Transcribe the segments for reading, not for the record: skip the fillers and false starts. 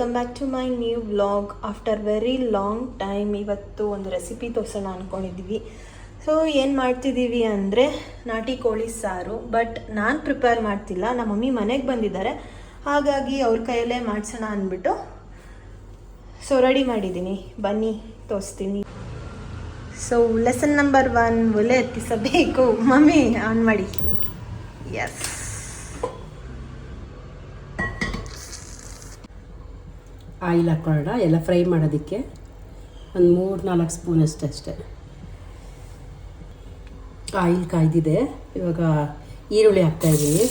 Welcome back to my new vlog. After very long time ಇವತ್ತು ಒಂದು recipe ತೋರಿಸೋಣ ಅಂದ್ಕೊಂಡಿದ್ದೀವಿ. ಸೊ ಏನು ಮಾಡ್ತಿದ್ದೀವಿ ಅಂದರೆ ನಾಟಿ ಕೋಳಿ ಸಾರು. ಬಟ್ ನಾನು ಪ್ರಿಪೇರ್ ಮಾಡ್ತಿಲ್ಲ, ನಮ್ಮ ಮಮ್ಮಿ ಮನೆಗೆ ಬಂದಿದ್ದಾರೆ, ಹಾಗಾಗಿ ಅವ್ರ ಕೈಯಲ್ಲೇ ಮಾಡಿಸೋಣ ಅಂದ್ಬಿಟ್ಟು ಸೊ ರೆಡಿ ಮಾಡಿದ್ದೀನಿ. ಬನ್ನಿ ತೋರಿಸ್ತೀನಿ. ಸೊ ಲೆಸನ್ ನಂಬರ್ 1, ಒಲೆ ಎತ್ತಿಸಬೇಕು. ಮಮ್ಮಿ ಆನ್ ಮಾಡಿ. ಎಸ್, ಆಯಿಲ್ ಹಾಕೊಳ್ಳೋಣ. ಎಲ್ಲ ಫ್ರೈ ಮಾಡೋದಕ್ಕೆ ಒಂದು 3-4 ಸ್ಪೂನ್ ಅಷ್ಟೇ. ಆಯಿಲ್ ಕಾಯ್ದಿದೆ. ಇವಾಗ ಈರುಳ್ಳಿ ಹಾಕ್ತಾಯಿದ್ದೀನಿ.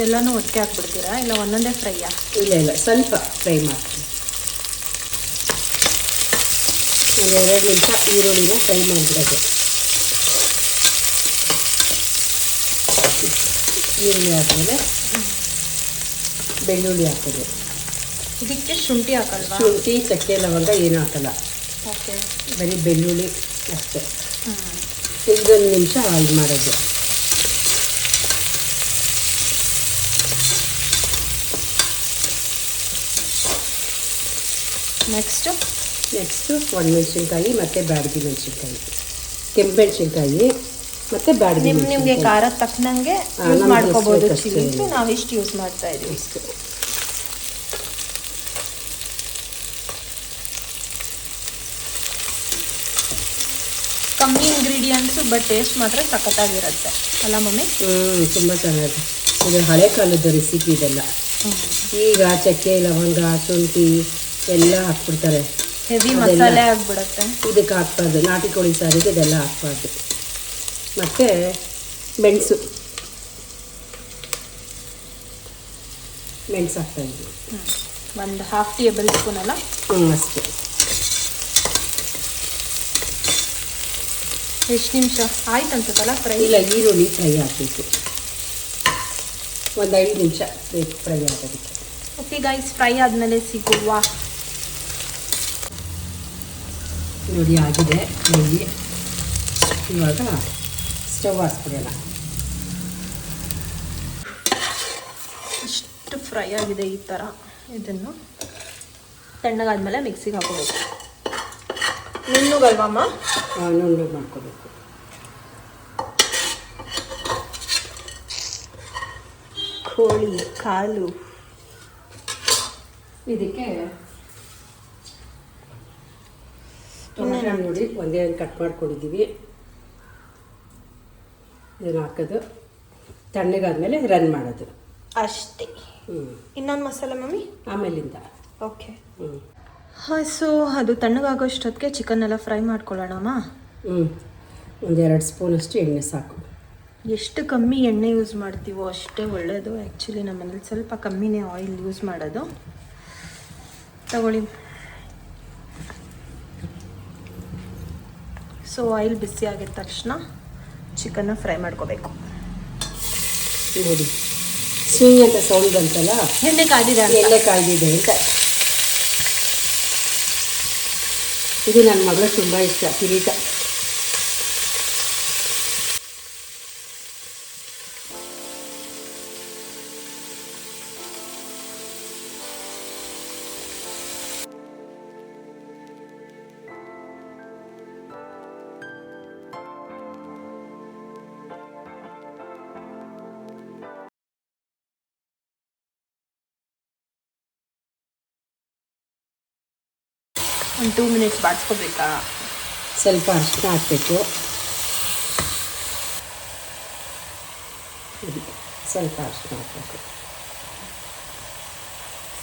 ಎಲ್ಲನೂ ಒಟ್ಟಿಗೆ ಹಾಕ್ಬಿಡ್ತೀರಾ ಇಲ್ಲ ಒಂದೊಂದೇ ಫ್ರೈಯಾ? ಇಲ್ಲ ಸ್ವಲ್ಪ ಫ್ರೈ ಮಾಡ್ತೀನಿ. ಒಂದು 2 ನಿಮಿಷ ಈರುಳ್ಳಿನ ಫ್ರೈ ಮಾಡಿಬಿಡೋದು. ಈರುಳ್ಳಿ ಹಾಕಿದ್ರೆ ಬೆಳ್ಳುಳ್ಳಿ ಹಾಕೋದು. ಇದಕ್ಕೆ ಶುಂಠಿ ಹಾಕಲ್ವಾ? ಶುಂಠಿ, ಚಕ್ಕೆ, ಲವಂಗ ಏನು ಹಾಕಲ್ಲ. ಓಕೆ, ಬರೀ ಬೆಳ್ಳುಳ್ಳಿ ಅಷ್ಟೇ. ಇದೊಂದು ನಿಮಿಷ ಇದು ಮಾಡೋದು. ನೆಕ್ಸ್ಟು ಒಣಮೆಣಸಿನ್ಕಾಯಿ ಮತ್ತು ಬ್ಯಾಡಗಿ ಮೆಣಸಿನ್ಕಾಯಿ, ಕೆಂಪು ಮೆಣಸಿನ್ಕಾಯಿ ಮತ್ತು ಬ್ಯಾಡಗಿ. ನಿಮಗೆ ಖಾರ ತಕ್ಕನಂಗೆ ಯೂಸ್ ಮಾಡ್ಕೋಬೋದು. ಚಿಲ್ಲಿ ನಾವು ಇಷ್ಟು ಯೂಸ್ ಮಾಡ್ತಾ ಇದ್ದೀವಿ. ಇಷ್ಟು ಕಮ್ಮಿ ಇಂಗ್ರೀಡಿಯೆಂಟ್ಸು ಬಟ್ ಟೇಸ್ಟ್ ಮಾತ್ರ ಸಖತ್ತಾಗಿರುತ್ತೆ ಅಲ್ಲ ಮಮ್ಮಿ? ತುಂಬ ಚೆನ್ನಾಗಿದೆ. ಇದು ಹಳೆ ಕಾಲದ ರೆಸಿಪಿ ಇದೆಲ್ಲ. ಈಗ ಚಕ್ಕೆ, ಲವಂಗ, ಶುಂಠಿ ಎಲ್ಲ ಹಾಕ್ಬಿಡ್ತಾರೆ. ಹೆವಿ ಮಸಾಲೆ ಆಗಿಬಿಡುತ್ತೆ. ಇದಕ್ಕೆ ಹಾಕ್ಬಾರ್ದು. ನಾಟಿ ಕೋಳಿ ಸಾರಿಗೆ ಇದೆಲ್ಲ ಹಾಕ್ಬಾರ್ದು. ಮತ್ತು ಮೆಣಸು ಹಾಕ್ತಾಯಿದ್ವಿ. ಒಂದು 1/2 ಟೇಬಲ್ ಸ್ಪೂನ್ ಅಲ್ಲ? ಅಷ್ಟೇ. ಎಷ್ಟು ನಿಮಿಷ ಆಯ್ತು ಅನ್ಸುತ್ತಲ್ಲ ಫ್ರೈ? ಇಲ್ಲ, ಈರುಳ್ಳಿ ಫ್ರೈ ಹಾಕಬೇಕು. ಒಂದು 5 ನಿಮಿಷ ಬೇಕು ಫ್ರೈ ಆಗೋದಕ್ಕೆ. ಓಕೆ ಗೈಸ್, ಫ್ರೈ ಆದಮೇಲೆ ಸಿಗುವ. ನೋಡಿ ಆಗಿದೆ ನೆಯ್ಯಿ. ಇವಾಗ ಸ್ಟವ್ ಹಾಕ್ಬಿಡೋಣ. ಇಷ್ಟು ಫ್ರೈ ಆಗಿದೆ ಈ ಥರ. ಇದನ್ನು ತಣ್ಣಗಾದ್ಮೇಲೆ ಮಿಕ್ಸಿಗೆ ಹಾಕೋಬೇಕು. ನುಣ್ಣಗಲ್ವಮ್ಮ? ನುಣ್ಣಗೆ ಮಾಡ್ಕೋಬೇಕು. ಕೋಳಿ ಕಾಲು ಇದಕ್ಕೆ ಟೊಮೆಟೊ ನೋಡಿ ಒಂದೇ ಕಟ್ ಮಾಡ್ಕೊಂಡಿದ್ದೀವಿ. ಇದನ್ನು ಹಾಕೋದು, ತಣ್ಣಗಾದ್ಮೇಲೆ ರನ್ ಮಾಡೋದು ಅಷ್ಟೇ. ಇನ್ನೊಂದು ಮಸಾಲೆ ಮಮ್ಮಿ ಆಮೇಲಿಂದ. ಓಕೆ. ಹಾಂ, ಸೊ ಅದು ತಣ್ಣಗಾಗೋಷ್ಟೊತ್ತಿಗೆ ಚಿಕನ್ ಎಲ್ಲ ಫ್ರೈ ಮಾಡ್ಕೊಳ್ಳೋಣಮ್ಮ. ಒಂದು 2 ಸ್ಪೂನಷ್ಟು ಎಣ್ಣೆ ಸಾಕು. ಎಷ್ಟು ಕಮ್ಮಿ ಎಣ್ಣೆ ಯೂಸ್ ಮಾಡ್ತೀವೋ ಅಷ್ಟೇ ಒಳ್ಳೆಯದು. ಆ್ಯಕ್ಚುಲಿ ನಮ್ಮ ಮನೇಲಿ ಸ್ವಲ್ಪ ಕಮ್ಮಿನೇ ಆಯಿಲ್ ಯೂಸ್ ಮಾಡೋದು. ತಗೊಳ್ಳಿ. ಸೊ ಆಯಿಲ್ ಬಿಸಿ ಆಗಿದ ತಕ್ಷಣ ಚಿಕನ್ನ ಫ್ರೈ ಮಾಡ್ಕೋಬೇಕು. ನೋಡಿ ಸುಯಿ ಅಂತ ಸೌಂಡ್ ಬಂತಲ್ಲ, ಎಣ್ಣೆ ಕಾದಿದೆ ಅಂತ. ಇದು ನನ್ನ ಮಗಳು ತುಂಬ ಇಷ್ಟ, ಕಿರೀಟ. ಒಂದು 2 ಮಿನಿಟ್ಸ್ ಬಾಡಿಸ್ಕೋಬೇಕಾ? ಸ್ವಲ್ಪ ಅರಿಶಿನ ಹಾಕಬೇಕು. ಸ್ವಲ್ಪ ಅರಿಶಿನ ಹಾಕಬೇಕು.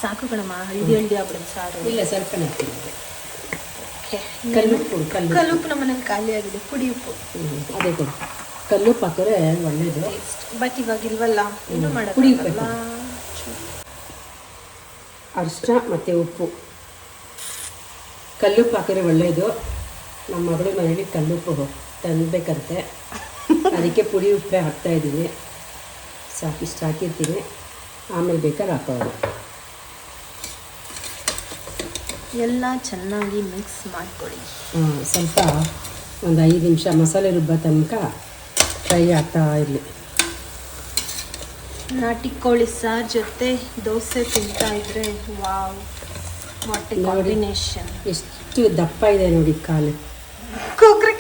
ಸಾಕು ಕಣಮ್ಮ, ಹಳದಿ ಆಗ್ಬಿಡುತ್ತೆ ಸಾರು. ಇಲ್ಲ, ಸ್ವಲ್ಪ ಹಾಕ್ತೀನಿ. ಕಲ್ಲುಪ್ಪು ನಮ್ಮ ಮನೇಲಿ ಖಾಲಿ ಆಗಿದೆ. ಪುಡಿ ಉಪ್ಪು ಅದೇ ಕೊಡಿ. ಕಲ್ಲುಪ್ಪು ಹಾಕಿದ್ರೆ ಒಳ್ಳೇದು. ಬಟ್ ಇವಾಗ ಇಲ್ವಲ್ಲ, ಇನ್ನೂ ಮಾಡೋದು. ಪುಡಿ ಉಪ್ಪು, ಅರಿಶಿನ ಮತ್ತು ಉಪ್ಪು. ಕಲ್ಲುಪ್ಪು ಹಾಕಿದ್ರೆ ಒಳ್ಳೆಯದು. ನಮ್ಮ ಮಗಳು ಮನೇಲಿ ಕಲ್ಲುಪ್ಪು ತಂದಬೇಕಂತೆ, ಅದಕ್ಕೆ ಪುಡಿ ಉಪ್ಪೆ ಹಾಕ್ತಾಯಿದ್ದೀನಿ. ಸಾಕಿಷ್ಟು ಹಾಕಿರ್ತೀನಿ, ಆಮೇಲೆ ಬೇಕಾದ್ರೆ ಹಾಕೋದು. ಎಲ್ಲ ಚೆನ್ನಾಗಿ ಮಿಕ್ಸ್ ಮಾಡ್ಕೊಳ್ಳಿ. ಸ್ವಲ್ಪ ಒಂದು 5 ನಿಮಿಷ ಮಸಾಲೆ ರುಬ್ಬೋ ತನಕ ಫ್ರೈ ಆಗ್ತಾ ಇರಲಿ. ನಾಟಿ ಕೋಳಿ ಸಾರು ಜೊತೆ ದೋಸೆ ತಿಂತಾ ಇದ್ರೆ ವಾವ್, ವಾಟ್ ಎ ಕಾಂಬಿನೇಷನ್. ಎಷ್ಟು ದಪ್ಪ ಇದೆ ನೋಡಿ ಕಾಲು. ಕೊಕ್ರೆ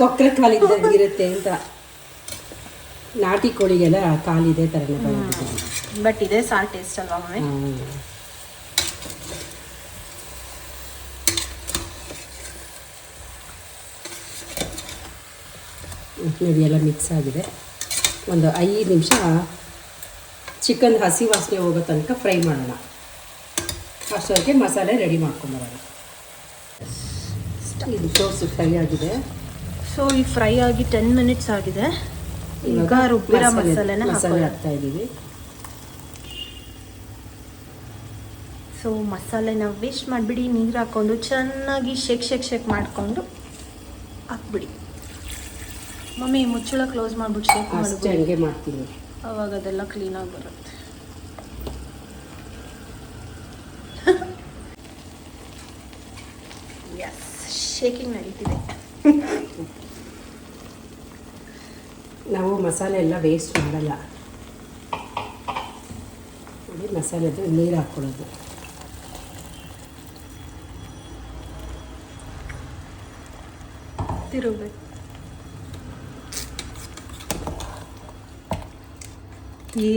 ಕೊಕ್ಕರೆ ಕಾಲು ಇದ್ದಂಗಿರುತ್ತೆ ಅಂತ. ನಾಟಿ ಕೋಳಿಗೆಲ್ಲ ಕಾಲು ಇದೇ ಥರನೇ ಬರುತ್ತೆ. ಬಟ್ ಇದೇ ಸಾರು ಟೇಸ್ಟ್ ಅಲ್ವಾ ಮಮ್ಮಿ? ನೋಡಿ ಎಲ್ಲ ಮಿಕ್ಸ್ ಆಗಿದೆ. ಒಂದು 5 ನಿಮಿಷ ಚಿಕನ್ ಹಸಿ ವಾಸನೆ ಹೋಗೋ ತನಕ ಫ್ರೈ ಮಾಡೋಣ. ಅಷ್ಟೊತ್ತಿಗೆ ಮಸಾಲೆ ರೆಡಿ ಮಾಡ್ಕೊಂಬರೋಣ. ಇದು ಸೋಸು ಫ್ರೈ ಆಗಿದೆ. ಸೊ ಈ ಫ್ರೈ ಆಗಿ 10 ಮಿನಿಟ್ಸ್ ಆಗಿದೆ. ಈಗ ರುಬ್ಬಿರೋ ಮಸಾಲೆ ಹಾಕ್ತಾ ಇದ್ದೀವಿ. ಸೊ ಮಸಾಲೆನ ವೇಸ್ಟ್ ಮಾಡಿಬಿಡಿ, ನೀರು ಹಾಕ್ಕೊಂಡು ಚೆನ್ನಾಗಿ ಶೇಕ್ ಮಾಡಿಕೊಂಡು ಹಾಕ್ಬಿಡಿ. ಮಮ್ಮಿ ಮುಚ್ಚಳ ಕ್ಲೋಸ್ ಮಾಡಿಬಿಟ್ಟು ಶೇಕ್ ಅಷ್ಟೇ ಹಂಗೆ ಮಾಡ್ತೀನಿ. ಅವಾಗ ಅದೆಲ್ಲ ಕ್ಲೀನಾಗಿ ಬರುತ್ತೆ. ಎಸ್, ಶೇಕಿಂಗ್ ನಡೀತಿದೆ. ನಾವು ಮಸಾಲೆ ಎಲ್ಲ ವೇಸ್ಟ್ ಮಾಡಲ್ಲ. ನೋಡಿ ಮಸಾಲೆದು ನೀರು ಹಾಕ್ಕೊಳ್ಳೋದು. ತಿರುಗಬೇಕು.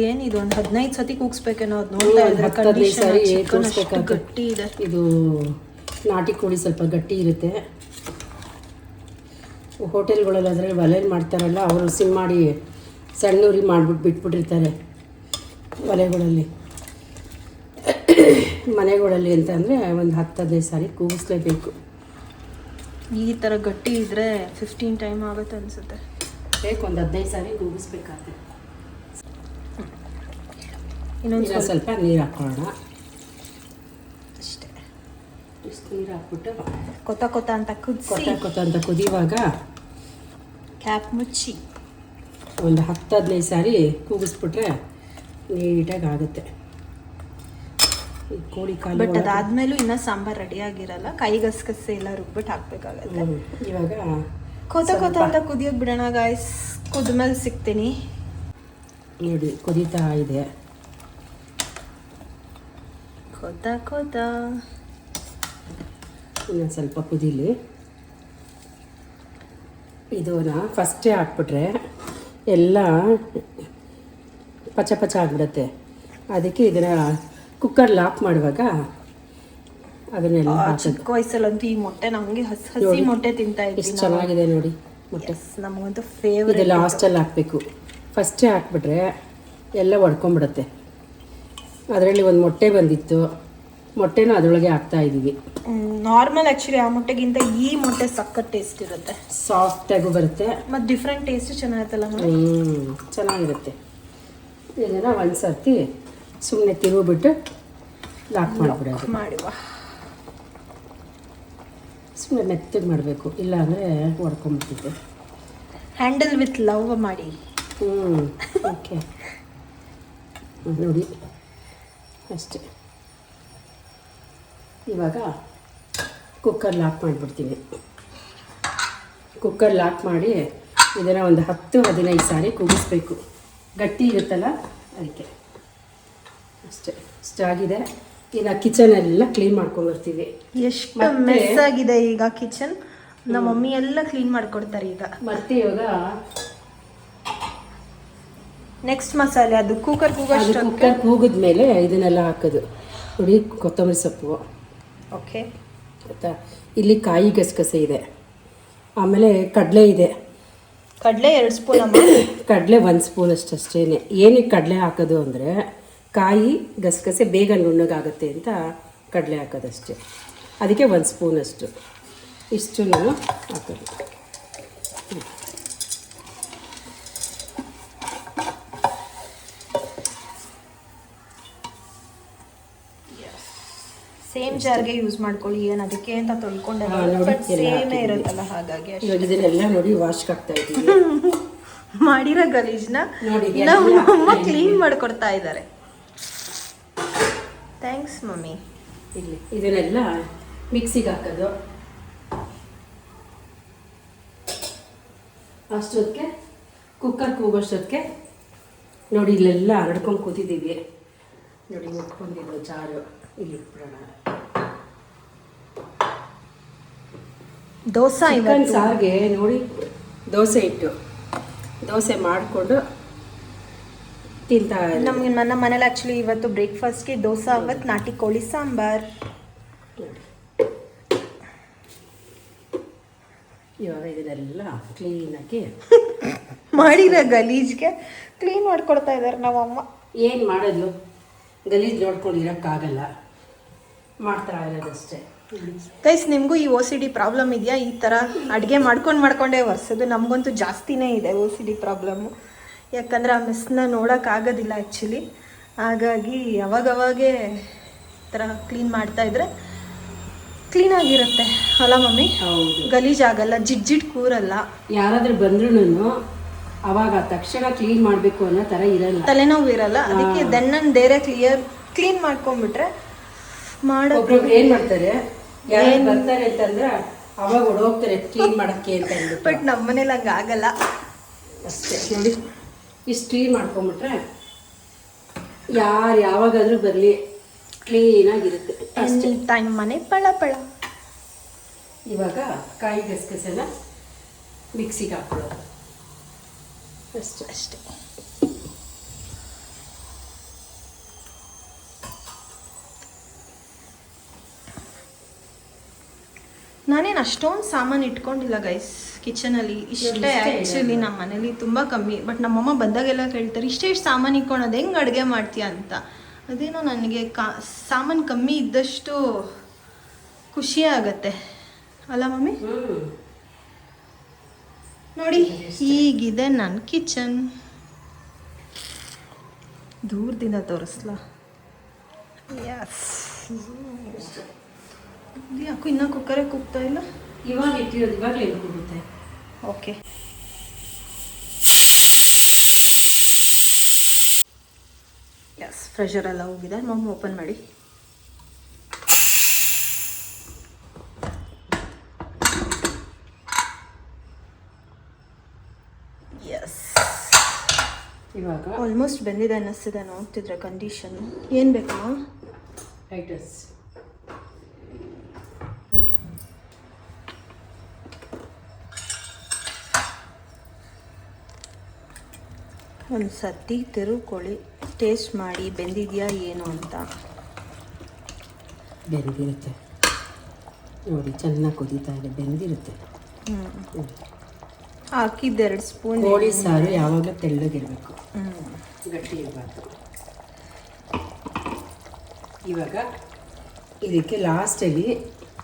ಏನಿದು ಒಂದು 15 ಸತಿ ಕೂಗಿಸ್ಬೇಕೇನೋ. ಅದು ನೋಡ್ತಾ ಇದ್ರೆ ಕಂಡೀಷನ್ ಗಟ್ಟಿ ಇದೆ. ಇದು ನಾಟಿ ಕೋಳಿ ಸ್ವಲ್ಪ ಗಟ್ಟಿ ಇರುತ್ತೆ. ಹೋಟೆಲ್ಗಳಲ್ಲಿ ಅದರಲ್ಲಿ ಒಲೆಯಲ್ಲಿ ಮಾಡ್ತಾರಲ್ಲ, ಅವರು ಸಿಮ್ ಮಾಡಿ ಸಣ್ಣ ಉರಿ ಮಾಡಿಬಿಟ್ಟು ಬಿಟ್ಬಿಟ್ಟಿರ್ತಾರೆ ಒಲೆಗಳಲ್ಲಿ. ಮನೆಗಳಲ್ಲಿ ಅಂತ ಅಂದರೆ ಒಂದು 10-15 ಸಾರಿ ಕೂಗಿಸ್ಲೇಬೇಕು. ಈ ಥರ ಗಟ್ಟಿ ಇದ್ರೆ 15 ಟೈಮ್ ಆಗುತ್ತೆ ಅನಿಸುತ್ತೆ. ಬೇಕು ಒಂದು 15 ಸಾರಿ ಕೂಗಿಸ್ಬೇಕಾಗುತ್ತೆ. ಇನ್ನೊಂದು ಸ್ವಲ್ಪ ನೀರು ಹಾಕ್ಕೊಳ್ಳೋಣ. ಅಷ್ಟೇ. ಇಷ್ಟು ನೀರು ಹಾಕ್ಬಿಟ್ಟು ಕೊತ್ತ ಅಂತ ಕೊತ್ತ ಅಂತ ಕುದಿಯುವಾಗ ಕ್ಯಾಪ್ ಮುಚ್ಚಿ ಒಂದು 10-15 ಸಾರಿ ಕೂಗಿಸ್ಬಿಟ್ರೆ ನೀಟಾಗಿ ಆಗುತ್ತೆ ಈ ಕೋಳಿ ಕಾಲು. ಬಟ್ ಅದಾದ್ಮೇಲೂ ಇನ್ನೂ ಸಾಂಬಾರು ರೆಡಿ ಆಗಿರಲ್ಲ. ಕೈ ಗಸಗಸೆ ಎಲ್ಲ ರುಬ್ಬಿಟ್ಟು ಹಾಕ್ಬೇಕಾಗತ್ತೆ. ಇವಾಗ ಕೊತ್ತ ಅಂತ ಕುದಿಯೋದು ಬಿಡೋಣ ಗಾಯ್ಸ್. ಕುದ್ಮೇಲೆ ಸಿಗ್ತೀನಿ. ನೋಡಿ ಕುದೀತಾ ಇದೆ. ಕೊತ್ತ ಇನ್ನೊಂದು ಸ್ವಲ್ಪ ಕುದೀಲಿ. ಇದನ್ನ ಫಸ್ಟೇ ಹಾಕ್ಬಿಟ್ರೆ ಎಲ್ಲ ಪಚ ಆಗಿಬಿಡುತ್ತೆ. ಅದಕ್ಕೆ ಇದನ್ನು ಕುಕ್ಕರ್ ಲಾಕ್ ಮಾಡುವಾಗ ಅದನ್ನೆಲ್ಲ ಚಿಕ್ಕ ವಯಸ್ಸಲ್ಲಂತೂ ಈ ಮೊಟ್ಟೆ ನಮಗೆ ಹಸಿ ಮೊಟ್ಟೆ ತಿಂತಾ ಇದ್ವಿ. ಎಷ್ಟು ಚೆನ್ನಾಗಿದೆ ನೋಡಿ ಮೊಟ್ಟೆ. ನಮಗಂತೂ ಫೇವರೇಟ್. ಇದು ಲಾಸ್ಟಲ್ಲಿ ಹಾಕಬೇಕು. ಫಸ್ಟೇ ಹಾಕ್ಬಿಟ್ರೆ ಎಲ್ಲ ಒಡ್ಕೊಂಬಿಡುತ್ತೆ. ಅದರಲ್ಲಿ ಒಂದು ಮೊಟ್ಟೆ ಬಂದಿತ್ತು, ಮೊಟ್ಟೆನೂ ಅದರೊಳಗೆ ಹಾಕ್ತಾ ಇದ್ದೀವಿ. ನಾರ್ಮಲ್ ಆ್ಯಕ್ಚುಲಿ ಆ ಮೊಟ್ಟೆಗಿಂತ ಈ ಮೊಟ್ಟೆ ಸಖತ್ ಟೇಸ್ಟ್ ಇರುತ್ತೆ. ಸಾಫ್ಟಾಗೂ ಬರುತ್ತೆ ಮತ್ತು ಡಿಫ್ರೆಂಟ್ ಟೇಸ್ಟ್ ಚೆನ್ನಾಗಿರುತ್ತಲ್ಲ. ಚೆನ್ನಾಗಿರುತ್ತೆ. ಇದನ್ನು ಒಂದು ಸರ್ತಿ ಸುಮ್ಮನೆ ತಿರುಗಿಬಿಟ್ಟು ಲಾಕ್ ಮಾಡಿಬಿಡೋದು. ಮಾಡುವ. ಸುಮ್ಮನೆ ಮೆತ್ತಗೆ ಮಾಡಬೇಕು, ಇಲ್ಲಾಂದರೆ ಹೊಡ್ಕೊಂಬಿಡ್ತಿದ್ದೆ. ಹ್ಯಾಂಡಲ್ ವಿತ್ ಲವ್ ಮಾಡಿ. ಓಕೆ ನೋಡಿ ಅಷ್ಟೇ. ಇವಾಗ ಕುಕ್ಕರ್ ಲಾಕ್ ಮಾಡಿಬಿಡ್ತೀನಿ. ಕುಕ್ಕರ್ ಲಾಕ್ ಮಾಡಿ ಇದನ್ನು ಒಂದು 10-15 ಸಾರಿ ಕೂಗಿಸ್ಬೇಕು. ಗಟ್ಟಿ ಇರುತ್ತಲ್ಲ ಅದಕ್ಕೆ. ಅಷ್ಟೇ, ಇಷ್ಟಾಗಿದೆ. ಇನ್ನು ಕಿಚನೆಲ್ಲ ಕ್ಲೀನ್ ಮಾಡ್ಕೊಂಡ್ಬರ್ತೀವಿ. ಎಷ್ಟು ಮೆಸ್ ಆಗಿದೆ ಈಗ ಕಿಚನ್. ನಮ್ಮ ಮಮ್ಮಿ ಎಲ್ಲ ಕ್ಲೀನ್ ಮಾಡ್ಕೊಡ್ತಾರೆ ಈಗ. ಮತ್ತೆ ಇವಾಗ ನೆಕ್ಸ್ಟ್ ಮಸಾಲೆ ಅದು ಕುಕ್ಕರ್ ಕೂಗಿದ್ಮೇಲೆ ಇದನ್ನೆಲ್ಲ ಹಾಕೋದು. ನೋಡಿ ಕೊತ್ತಂಬರಿ ಸೊಪ್ಪು. ಓಕೆ ಆಯಿತಾ. ಇಲ್ಲಿ ಕಾಯಿ ಗಸಗಸೆ ಇದೆ, ಆಮೇಲೆ ಕಡಲೆ ಇದೆ. ಕಡಲೆ 2 ಸ್ಪೂನ್. ಕಡಲೆ 1 ಸ್ಪೂನ್ ಅಷ್ಟೇ. ಏನಕ್ಕೆ ಕಡಲೆ ಹಾಕೋದು ಅಂದರೆ ಕಾಯಿ ಗಸಗಸೆ ಬೇಗ ನುಣ್ಣಗಾಗುತ್ತೆ ಅಂತ ಕಡಲೆ ಹಾಕೋದಷ್ಟೇ. ಅದಕ್ಕೆ 1 ಸ್ಪೂನಷ್ಟು ಇಷ್ಟು ಹಾಕೋದು. ಸೇಮ್ ಜಾರ್ಗೆ ಯೂಸ್ ಮಾಡ್ಕೊಳ್ಳಿ. ಏನು ಅದಕ್ಕೆ ಅಂತ ತೊಳ್ಕೊಂಡೆ ಸೇಮೇ ಇರುತ್ತಲ್ಲ, ಹಾಗಾಗಿ ಇದನ್ನೆಲ್ಲ ನೋಡಿ ವಾಶ್ಗೆ ಹಾಕ್ತಾ ಇದ್ದೀವಿ. ಮಾಡಿರೋ ಗಲೀಜ್ನ ನಮ್ಮ ಕ್ಲೀನ್ ಮಾಡ್ಕೊಡ್ತಾ ಇದ್ದಾರೆ. Thanks mummy. ಇಲ್ಲಿ ಇದನ್ನೆಲ್ಲ ಮಿಕ್ಸಿಗೆ ಹಾಕೋದು. ಅಷ್ಟೊತ್ತಿಗೆ ಕುಕ್ಕರ್ ಕೂಗೋಷ್ಟೊತ್ತಿಗೆ ನೋಡಿ ಇಲ್ಲೆಲ್ಲ ಹರಡ್ಕೊಂಡು ಕೂತಿದ್ದೀವಿ. ನೋಡಿ ಮುಟ್ಕೊಂಡಿದ್ದು ಚಾರು ಇಲ್ಲಿ ಇಟ್ಬಿಡೋಣ. ದೋಸೆ ಚಿಕನ್ ಸಾರಿಗೆ ನೋಡಿ ದೋಸೆ ಇಟ್ಟು ದೋಸೆ ಮಾಡಿಕೊಂಡು ತಿಂತಾ ನಮಗೆ ನಮ್ಮ ಮನೇಲಿ ಆ್ಯಕ್ಚುಲಿ ಇವತ್ತು ಬ್ರೇಕ್ಫಾಸ್ಟ್ಗೆ ದೋಸೆ ಅವತ್ತು ನಾಟಿ ಕೋಳಿ ಸಾಂಬಾರ್. ಇವಾಗ ಇದನ್ನೆಲ್ಲ ಕ್ಲೀನಾಗಿ ಮಾಡಿರೋ ಗಲೀಜ್ಗೆ ಕ್ಲೀನ್ ಮಾಡ್ಕೊಡ್ತಾ ಇದ್ದಾರೆ ನಮ್ಮಮ್ಮ. ಏನು ಮಾಡೋದು, ಗಲೀಜು ನೋಡ್ಕೊಂಡು ಇರೋಕ್ಕಾಗಲ್ಲ, ಮಾಡ್ತಾ ಇರೋದಷ್ಟೇ. ಗೈಸ್, ನಿಮಗೂ ಈ OCD ಪ್ರಾಬ್ಲಮ್ ಇದೆಯಾ? ಈ ಥರ ಅಡುಗೆ ಮಾಡ್ಕೊಂಡೇ ಒರೆಸೋದು. ನಮಗಂತೂ ಜಾಸ್ತಿನೇ ಇದೆ OCD ಪ್ರಾಬ್ಲಮ್ಮು. ಯಾಕಂದರೆ ಆ ಮೆಸ್ನ ನೋಡೋಕ್ಕಾಗೋದಿಲ್ಲ ಆ್ಯಕ್ಚುಲಿ. ಹಾಗಾಗಿ ಅವಾಗವಾಗೇ ಈ ಥರ ಕ್ಲೀನ್ ಮಾಡ್ತಾಯಿದ್ರೆ ಕ್ಲೀನಾಗಿರುತ್ತೆ ಅಲ್ಲ ಮಮ್ಮಿ? ಹೌದು, ಗಲೀಜಾಗಲ್ಲ, ಜಿಡ್ಜಿಡ್ ಕೂರಲ್ಲ. ಯಾರಾದರೂ ಬಂದ್ರೂ ಅವಾಗ ತಕ್ಷಣ ಕ್ಲೀನ್ ಮಾಡಬೇಕು ಅನ್ನೋ ಥರ ಇರಲ್ಲ, ತಲೆನೋವು ಇರಲ್ಲ. ಅದಕ್ಕೆ ದೆನ್ನನ್ ಬೇರೆ ಕ್ಲೀನ್ ಮಾಡ್ಕೊಂಡ್ಬಿಟ್ರೆ ಒಬ್ರು ಏನು ಮಾಡ್ತಾರೆ, ಯಾರು ಬರ್ತಾರೆ ಅಂತಂದ್ರೆ ಅವಾಗ ಹೊಡೋಗ್ತಾರೆ ಕ್ಲೀನ್ ಮಾಡೋಕ್ಕೆ ಅಂತ ಅಂದ್ಬಿಟ್ಟು. ಬಟ್ ನಮ್ಮ ಮನೇಲಿ ಹಂಗೆ ಆಗಲ್ಲ. ಅಷ್ಟೇ ನೋಡಿ, ಇಷ್ಟು ಕ್ಲೀನ್ ಮಾಡ್ಕೊಂಬಿಟ್ರೆ ಯಾರು ಯಾವಾಗಾದರೂ ಬರಲಿ ಕ್ಲೀನಾಗಿರುತ್ತೆ ಅಷ್ಟೇ. ಟೈಮ್ ಮನೆ ಪಳ ಪಳ. ಇವಾಗ ಕಾಯಿ ಗಸಗಸೆನ ಮಿಕ್ಸಿಗೆ ಹಾಕೊಳ್ಳೋದು ಅಷ್ಟೇ. ನಾನೇನು ಅಷ್ಟೊಂದು ಸಾಮಾನು ಇಟ್ಕೊಂಡಿಲ್ಲ ಗೈಸ್ ಕಿಚನಲ್ಲಿ. ಇಷ್ಟೇ ಆ್ಯಕ್ಚುಲಿ ನಮ್ಮ ಮನೇಲಿ ತುಂಬ ಕಮ್ಮಿ. ಬಟ್ ನಮ್ಮಮ್ಮ ಬಂದಾಗೆಲ್ಲ ಕೇಳ್ತಾರೆ, ಇಷ್ಟೇ ಸಾಮಾನು ಇಟ್ಕೊಳೋದು ಹೆಂಗೆ ಅಡುಗೆ ಮಾಡ್ತೀಯ ಅಂತ. ಅದೇನೋ ನನಗೆ ಸಾಮಾನು ಕಮ್ಮಿ ಇದ್ದಷ್ಟು ಖುಷಿ ಆಗತ್ತೆ ಅಲ್ಲ ಮಮ್ಮಿ? ನೋಡಿ ಹೀಗಿದೆ ನನ್ನ ಕಿಚನ್. ದೂರದಿಂದ ತೋರಿಸ್ಲಾ? ಯಸ್. ಯಾಕೋ ಇನ್ನೂ ಕುಕ್ಕರೇ ಕೂಗ್ತಾ ಇಲ್ಲ. ಇವಾಗ ಇಟ್ಟಿರೋದು ಇವಾಗಲೇ ಕೂಗುತ್ತೆ. ಓಕೆ. ಯಸ್, ಪ್ರೆಷರ್ ಎಲ್ಲ ಹೋಗಿದೆ. ಮಮ್ಮಿ ಓಪನ್ ಮಾಡಿ. ಯಸ್, ಇವಾಗ ಆಲ್ಮೋಸ್ಟ್ ಬೆಂದಿದೆ ಅನ್ನಿಸ್ತಿದೆ ನೋಡ್ತಿದ್ರೆ ಕಂಡೀಷನ್. ಏನು ಬೇಕಾ? ರೈಟರ್ಸ್ ಒಂದು ಸರ್ತಿ ತಿರುಕೊಳ್ಳಿ, ಟೇಸ್ಟ್ ಮಾಡಿ ಬೆಂದಿದೆಯಾ ಏನು ಅಂತ. ಬೆಂದಿರುತ್ತೆ ನೋಡಿ, ಚೆನ್ನಾಗಿ ಕುದೀತಾ ಇದೆ, ಬೆಂದಿರುತ್ತೆ. ಹಾಕಿದ್ದು 2 ಸ್ಪೂನ್. ಕೋಳಿ ಸಾರು ಯಾವಾಗಲೂ ತೆಳ್ಳಗಿರಬೇಕು, ಗಟ್ಟಿ ಇರಬಾರ್ದು. ಇವಾಗ ಇದಕ್ಕೆ ಲಾಸ್ಟಲ್ಲಿ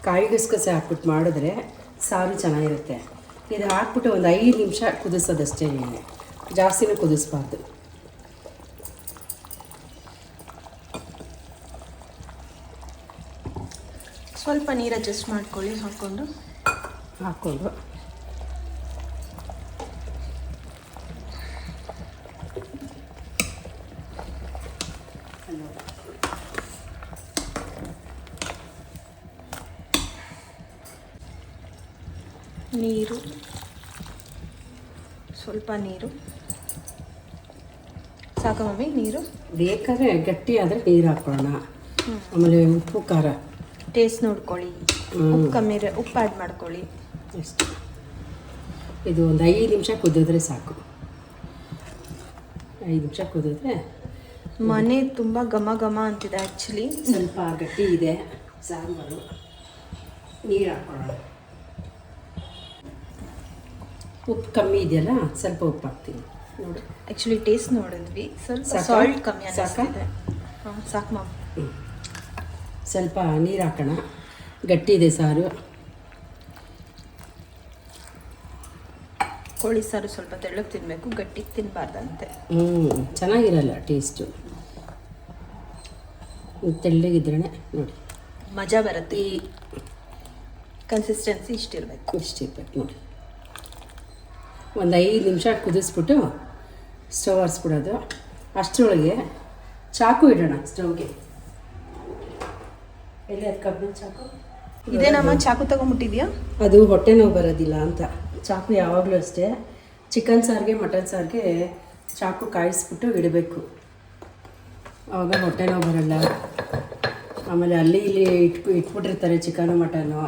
ಕಾಯಿ ಗಸಗಸೆ ಹಾಕ್ಬಿಟ್ಟು ಮಾಡಿದ್ರೆ ಸಾರು ಚೆನ್ನಾಗಿರುತ್ತೆ. ಇದು ಹಾಕ್ಬಿಟ್ಟು ಒಂದು 5 ನಿಮಿಷ ಕುದಿಸೋದಷ್ಟೇ, ಜಾಸ್ತಿನೂ ಕುದಿಸ್ಬಾರ್ದು. ಸ್ವಲ್ಪ ನೀರು ಅಡ್ಜಸ್ಟ್ ಮಾಡ್ಕೊಳ್ಳಿ ಹಾಕ್ಕೊಂಡು ನೀರು, ಸ್ವಲ್ಪ ನೀರು ಸಾಕ ಮಮ್ಮಿ? ನೀರು ಬೇಕಾದ್ರೆ ಗಟ್ಟಿ ಆದರೆ ನೀರು ಹಾಕೊಳ್ಳೋಣ. ಆಮೇಲೆ ಉಪ್ಪು ಖಾರ ಟೇಸ್ಟ್ ನೋಡ್ಕೊಳ್ಳಿ. ಉಪ್ಪು ಕಮ್ಮಿ ಉಪ್ಪು ಆ್ಯಡ್ ಮಾಡ್ಕೊಳ್ಳಿ ಅಷ್ಟೇ. ಇದು ಒಂದು 5 ನಿಮಿಷ ಕುದಿದ್ರೆ ಸಾಕು. 5 ನಿಮಿಷ ಕುದಿದ್ರೆ ಮನೆ ತುಂಬ ಘಮ ಘಮ ಅಂತಿದೆ ಆ್ಯಕ್ಚುಲಿ. ಸ್ವಲ್ಪ ಗಟ್ಟಿ ಇದೆ ಸಾಂಬಾರು. ನೀರು ಹಾಕೊಳ್ಳೋಣ. ಉಪ್ಪು ಕಮ್ಮಿ ಇದೆಯಲ್ಲ, ಸ್ವಲ್ಪ ಉಪ್ಪು ಹಾಕ್ತೀನಿ ನೋಡಿ. ಆ್ಯಕ್ಚುಲಿ ಟೇಸ್ಟ್ ನೋಡಿದ್ವಿ, ಸ್ವಲ್ಪ ಸಾಲ್ಟ್ ಕಮ್ಮಿ ಅನಿಸ್ತಿದೆ. ಸಾಕು ಮಾಮ್. ಸ್ವಲ್ಪ ನೀರು ಹಾಕೋಣ. ಗಟ್ಟಿ ಇದೆ ಸಾರು. ಕೋಳಿ ಸಾರು ಸ್ವಲ್ಪ ತೆಳ್ಳಗೆ ತಿನ್ನಬೇಕು, ಗಟ್ಟಿಗೆ ತಿನ್ನಬಾರ್ದಂತೆ. ಚೆನ್ನಾಗಿರಲ್ಲ ಟೇಸ್ಟು. ತೆಳ್ಳಗಿದ್ರೇ ನೋಡಿ ಮಜಾ ಬರುತ್ತೆ. ಈ ಕನ್ಸಿಸ್ಟೆನ್ಸಿ ಇಷ್ಟಿರಬೇಕು ನೋಡಿ. ಒಂದು 5 ನಿಮಿಷ ಕುದಿಸ್ಬಿಟ್ಟು ಸ್ಟವ್ ಆರಿಸ್ಬಿಡೋದು. ಅಷ್ಟರೊಳಗೆ ಚಾಕು ಇಡೋಣ ಸ್ಟವ್ಗೆ. ಎಲ್ಲಿ ಅದು ಕಬ್ಬಿನ ಚಾಕು ಇದೇ ನಮ್ಮ ಚಾಕು ತಗೊಂಡ್ಬಿಟ್ಟಿದ್ಯಾ? ಅದು ಹೊಟ್ಟೆ ನೋವು ಬರೋದಿಲ್ಲ ಅಂತ. ಚಾಕು ಯಾವಾಗಲೂ ಅಷ್ಟೇ ಚಿಕನ್ ಸಾರಿಗೆ ಮಟನ್ ಸಾರಿಗೆ ಚಾಕು ಕಾಯಿಸ್ಬಿಟ್ಟು ಇಡಬೇಕು, ಆವಾಗ ಹೊಟ್ಟೆ ನೋವು ಬರಲ್ಲ. ಆಮೇಲೆ ಅಲ್ಲಿ ಇಲ್ಲಿ ಇಟ್ಬಿಟ್ಟಿರ್ತಾರೆ ಚಿಕನು ಮಟನು,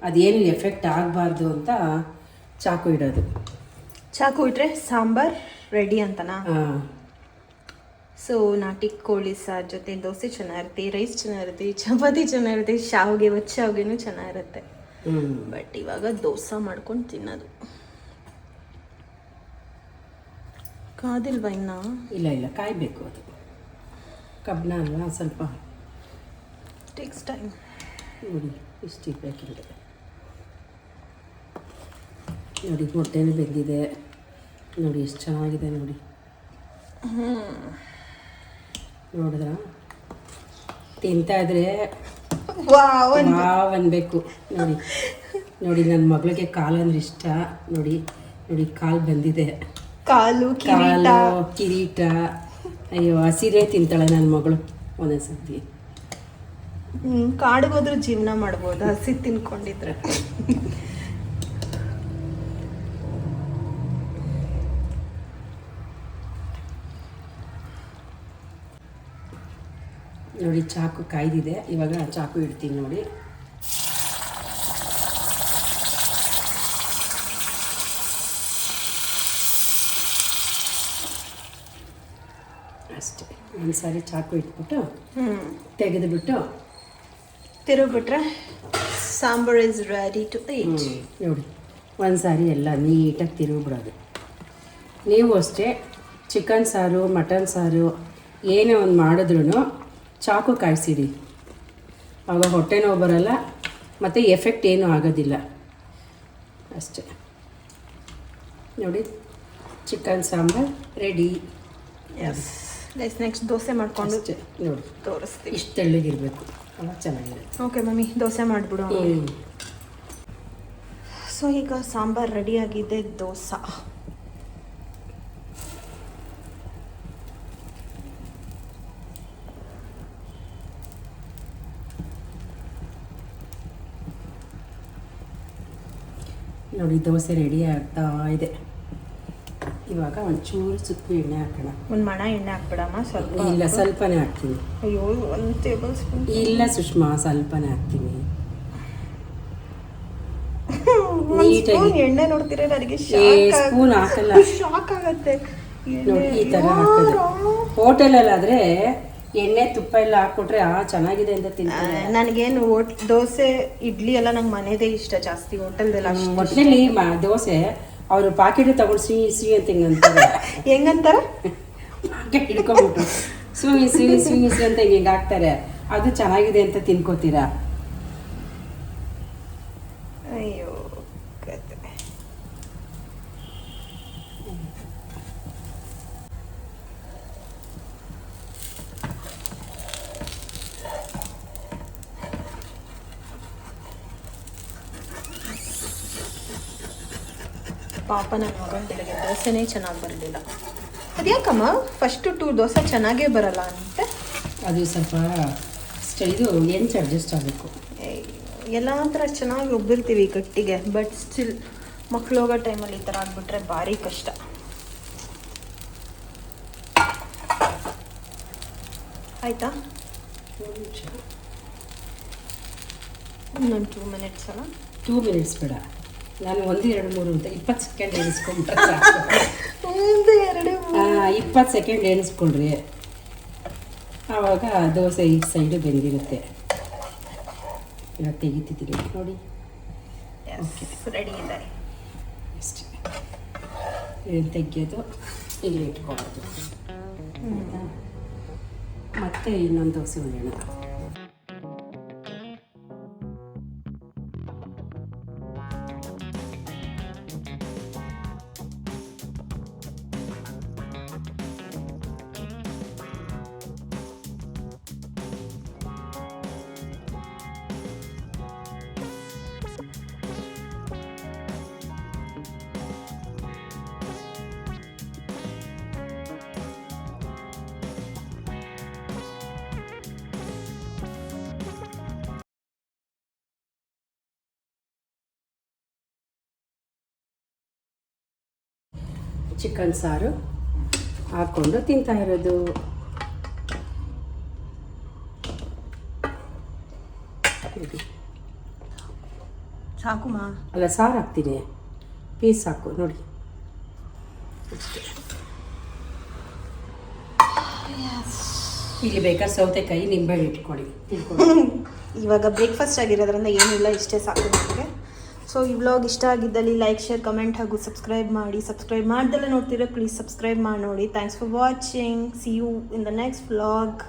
ಅದೇನು ಎಫೆಕ್ಟ್ ಆಗಬಾರ್ದು ಅಂತ ಚಾಕು ಇಡೋದು. ಚಾಕು ಇಟ್ರೆ ಸಾಂಬಾರ್ ರೆಡಿ ಅಂತನಾ? ಹಾಂ. ಸೊ ನಾಟಿ ಕೋಳಿ ಸಾರು ಜೊತೆ ದೋಸೆ ಚೆನ್ನಾಗಿರುತ್ತೆ, ರೈಸ್ ಚೆನ್ನಾಗಿರುತ್ತೆ, ಚಪಾತಿ ಚೆನ್ನಾಗಿರುತ್ತೆ, ಶಾವಿಗೆ ಶಾವಿಗೆನೂ ಚೆನ್ನಾಗಿರುತ್ತೆ. ಬಟ್ ಇವಾಗ ದೋಸೆ ಮಾಡ್ಕೊಂಡು ತಿನ್ನೋದು. ಕಾದಿಲ್ವಾ ಇನ್ನು? ಇಲ್ಲ ಕಾಯಬೇಕು, ಅದು ಕಬ್ಬಣ ಅಲ್ವಾ, ಸ್ವಲ್ಪ ಟೇಕ್ಸ್ ಟೈಮ್. ನೋಡಿ ಇಷ್ಟು ಬೇಕಿದೆ. ನೋಡಿ ಮೊಟ್ಟೆನೂ ಬೆಂದಿದೆ, ನೋಡಿ ಎಷ್ಟು ಚೆನ್ನಾಗಿದೆ ನೋಡಿ. ನೋಡಿದ್ರ ತಿಂತಾ ಇದ್ರೆ ವಾವ್ ಅನ್ಬೇಕು. ನೋಡಿ ನೋಡಿ ನನ್ನ ಮಗಳಿಗೆ ಕಾಲು ಅಂದ್ರೆ ಇಷ್ಟ. ನೋಡಿ ನೋಡಿ ಕಾಲು ಬಂದಿದೆ, ಕಾಲು ಕಿರೀಟ. ಅಯ್ಯೋ ಹಸಿರೇ ತಿಂತಾಳೆ ನನ್ನ ಮಗಳು ಒಂದೊಂದ್ಸತಿ. ಕಾಡಿಗೋದ್ರೂ ಜೀವನ ಮಾಡ್ಬೋದು ಹಸಿ ತಿನ್ಕೊಂಡಿದ್ರೆ. ನೋಡಿ ಚಾಕು ಕಾಯ್ದಿದೆ, ಇವಾಗ ಚಾಕು ಇಡ್ತೀನಿ ನೋಡಿ. ಅಷ್ಟೇ, ಒಂದು ಸಾರಿ ಚಾಕು ಇಟ್ಬಿಟ್ಟು ತೆಗೆದುಬಿಟ್ಟು ತಿರುಗ್ಬಿಟ್ರೆ sambar is ready to eat. ನೋಡಿ ಒಂದು ಸಾರಿ ಎಲ್ಲ ನೀಟಾಗಿ ತಿರುಗಿಬಿಡೋದು. ನೀವು ಅಷ್ಟೇ ಚಿಕನ್ ಸಾರು ಮಟನ್ ಸಾರು ಏನೇ ಒಂದು ಮಾಡಿದ್ರೂ ಚಾಕು ಕಾಯಿಸಿಡಿ, ಆಗ ಹೊಟ್ಟೆ ನೋವು ಬರಲ್ಲ ಮತ್ತು ಎಫೆಕ್ಟ್ ಏನೂ ಆಗೋದಿಲ್ಲ. ಅಷ್ಟೇ ನೋಡಿ chicken sambar ready. Yes next dosa ಮಾಡಿಕೊಂಡು ನೋಡಿ ತೋರಿಸ್ತೀವಿ. ಇಷ್ಟು ತೆಳ್ಳಗಿರಬೇಕು, ಅವಾಗ ಚೆನ್ನಾಗಿದೆ. ಓಕೆ ಮಮ್ಮಿ ದೋಸೆ ಮಾಡಿಬಿಡು. ಸೊ ಈಗ ಸಾಂಬಾರ್ ರೆಡಿಯಾಗಿದೆ, ದೋಸೆ. ನೋಡಿ ದೋಸೆ ರೆಡಿ ಆಗ್ತಾ ಇದೆ. ಇವಾಗ ಒಂಚೂರು ಸುತ್ತು ಎಣ್ಣೆ ಹಾಕೋಣ. ಒಂದು ಮಣ ಎಣ್ಣೆ ಹಾಕ್ಬಿಡಮ್ಮ ಸ್ವಲ್ಪ? ಇಲ್ಲ ಸ್ವಲ್ಪನೇ ಹಾಕ್ತೀನಿ. ಅಯ್ಯೋ 1 ಟೇಬಲ್ ಸ್ಪೂನ್ ಇಲ್ಲ ಸುಷ್ಮಾ, ಸ್ವಲ್ಪನೇ ಹಾಕ್ತೀನಿ. ನೀಟಾಗಿ ಎಣ್ಣೆ ನೋಡ್ತೀರಾ ನನಗೆ ಸ್ಪೂನ್ ಹಾಕಲ್ಲ, ಶಾಕ್ ಆಗತ್ತೆ. ನೋಡಿ ಈ ಥರ ಹಾಕಿದ್ರೆ ಹೋಟೆಲಲ್ಲಾದರೆ ಎಣ್ಣೆ ತುಪ್ಪ ಎಲ್ಲ ಹಾಕ್ಕೊಟ್ರೆ ಚೆನ್ನಾಗಿದೆ ಅಂತ ತಿಂತಾರೆ. ನನಗೇನು ದೋಸೆ ಇಡ್ಲಿ ಎಲ್ಲ ನಂಗೆ ಮನೆದೇ ಇಷ್ಟ ಜಾಸ್ತಿ, ಹೋಟೆಲ್ದೆಲ್ಲ ಒಟ್ಟಿನಲ್ಲಿ ದೋಸೆ ಅವರು ಪಾಕೆಟ್ ತಗೊಂಡು ಸಿಹಿ ಅಂತ ಹಿಂಗಂತಾರೆ. ಹೆಂಗಂತಾರ ಹಿಡ್ಕೊಂಬಿಟ್ಟು ಸಿಹಿ ಅಂತ ಹಿಂಗೆ ಹಾಕ್ತಾರೆ, ಅದು ಚೆನ್ನಾಗಿದೆ ಅಂತ ತಿನ್ಕೋತೀರಾ? ಅಯ್ಯೋ ಪಾಪ ನನ್ನ ಮಗನ ಬೆಳಗ್ಗೆ ದೋಸೆನೇ ಚೆನ್ನಾಗಿ ಬರಲಿಲ್ಲ. ಅದ್ಯಾಕಮ್ಮ ಫಸ್ಟು 2 ದೋಸೆ ಚೆನ್ನಾಗೇ ಬರಲ್ಲ ಅಂತೆ? ಅದು ಸ್ವಲ್ಪ ಇದು ಎಂಚು ಅಡ್ಜಸ್ಟ್ ಆಗಬೇಕು. ಎಲ್ಲ ಥರ ಚೆನ್ನಾಗಿ ರುಬ್ಬಿರ್ತೀವಿ ಗಟ್ಟಿಗೆ, ಬಟ್ ಸ್ಟಿಲ್ ಮಕ್ಳು ಹೋಗೋ ಟೈಮಲ್ಲಿ ಈ ಥರ ಆಗಿಬಿಟ್ರೆ ಭಾರಿ ಕಷ್ಟ. ಆಯಿತಾ? ಇನ್ನೊಂದು 2 ಮಿನಿಟ್ಸ್ ಅಲ್ಲ? 2 ಮಿನಿಟ್ಸ್ ಬೇಡ, ನಾನು 1 2 3 ಅಂತ 20 ಸೆಕೆಂಡ್ ಎಣಿಸ್ಕೊಂಡ್ರೆ 20 ಸೆಕೆಂಡ್ ಎಣಿಸ್ಕೊಳ್ರಿ, ಆವಾಗ ದೋಸೆ ಈ ಸೈಡು ಬೆಂದಿರುತ್ತೆ. ಇವಾಗ ತೆಗಿತಿದ್ದೀರಿ ನೋಡಿ. ಓಕೆ ರೆಡಿ ಇದ್ದಾರೆ. ಅಷ್ಟೇ, ಇದನ್ನು ತೆಗಿಯೋದು, ಇಲ್ಲಿ ಇಟ್ಕೊಳ್ಳೋದು. ಮತ್ತೆ ಇನ್ನೊಂದು ದೋಸೆ ಹೊಡೆಯೋಣ. ಚಿಕನ್ ಸಾರು ಹಾಕ್ಕೊಂಡು ತಿಂತಾ ಇರೋದು. ಸಾಕುಮಾ? ಅಲ್ಲ, ಸಾರು ಹಾಕ್ತೀನಿ, ಪೀಸ್ ಹಾಕು ನೋಡಿ. ಇಲ್ಲಿ ಬೇಕಾದ್ರೆ ಸೌತೆಕಾಯಿ ನಿಂಬೆಹಣ್ಣು ಇಟ್ಕೊಳ್ಳಿ, ತಿಳ್ಕೊಂಡು. ಇವಾಗ ಬ್ರೇಕ್ಫಾಸ್ಟ್ ಆಗಿರೋದ್ರಿಂದ ಏನಿಲ್ಲ, ಇಷ್ಟೇ ಸಾಕು ನಮಗೆ. ಸೊ ಈ ವ್ಲಾಗ್ ಇಷ್ಟ ಆಗಿದ್ದಲ್ಲಿ ಲೈಕ್, ಶೇರ್, ಕಮೆಂಟ್ ಹಾಗೂ ಸಬ್ಸ್ಕ್ರೈಬ್ ಮಾಡಿ. ಸಬ್ಸ್ಕ್ರೈಬ್ ಮಾಡ್ದೆಲ್ಲ ನೋಡ್ತೀರಾ, ಪ್ಲೀಸ್ ಸಬ್ಸ್ಕ್ರೈಬ್ ಮಾಡಿ ನೋಡಿ. Thanks for watching. See you in the next vlog.